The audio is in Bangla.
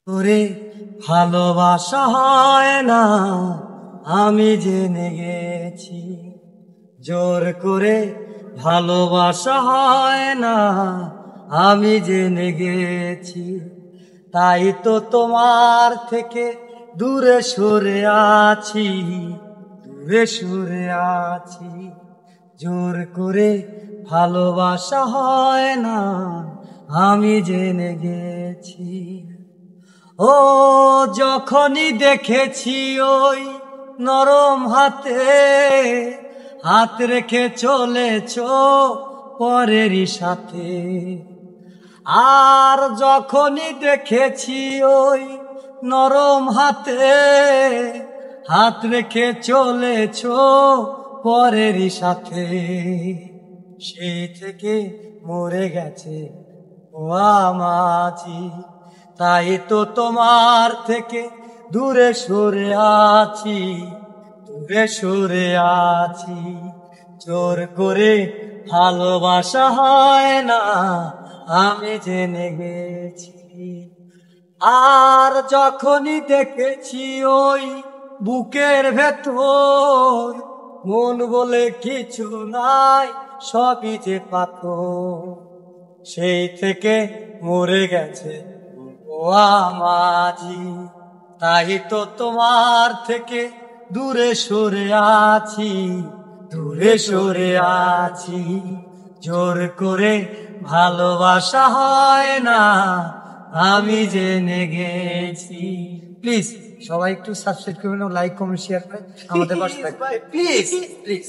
করে ভালোবাসা হয় না, আমি জেনে গেছি। জোর করে ভালোবাসা হয় না, আমি জেনে গেছি। তাই তো তোমার থেকে দূরে সরে আছি, দূরে সরে আছি। জোর করে ভালোবাসা হয় না, আমি জেনে গেছি। ও যখনই দেখেছি ওই নরম হাতে হাত রেখে চলেছ পরেরই সাথে, আর যখনই দেখেছি ওই নরম হাতে হাত রেখে চলেছ পরেরই সাথে, সেই থেকে মরে গেছে ও আমাজি। তাই তো তোমার থেকে দূরে সরে আছি, দূরে সরে আছি। জোর করে ভালোবাসা হয় না, আমি জেনে গেছি। আর যখনই দেখেছি ওই বুকের ভেতর মন বলে কিছু নাই, সবই যে পাথর, সেই থেকে মরে গেছে ও আমাজি। তাই তো তোমার থেকে দূরে সরে আছি, দূরে সরে আছি। জোর করে ভালোবাসা হয় না, আমি জেনে গেছি। প্লিজ সবাই একটু সাবস্ক্রাইব করবেন, লাইক কমেন্ট শেয়ার করে আমাদের পাশে থাকবেন প্লিজ প্লিজ।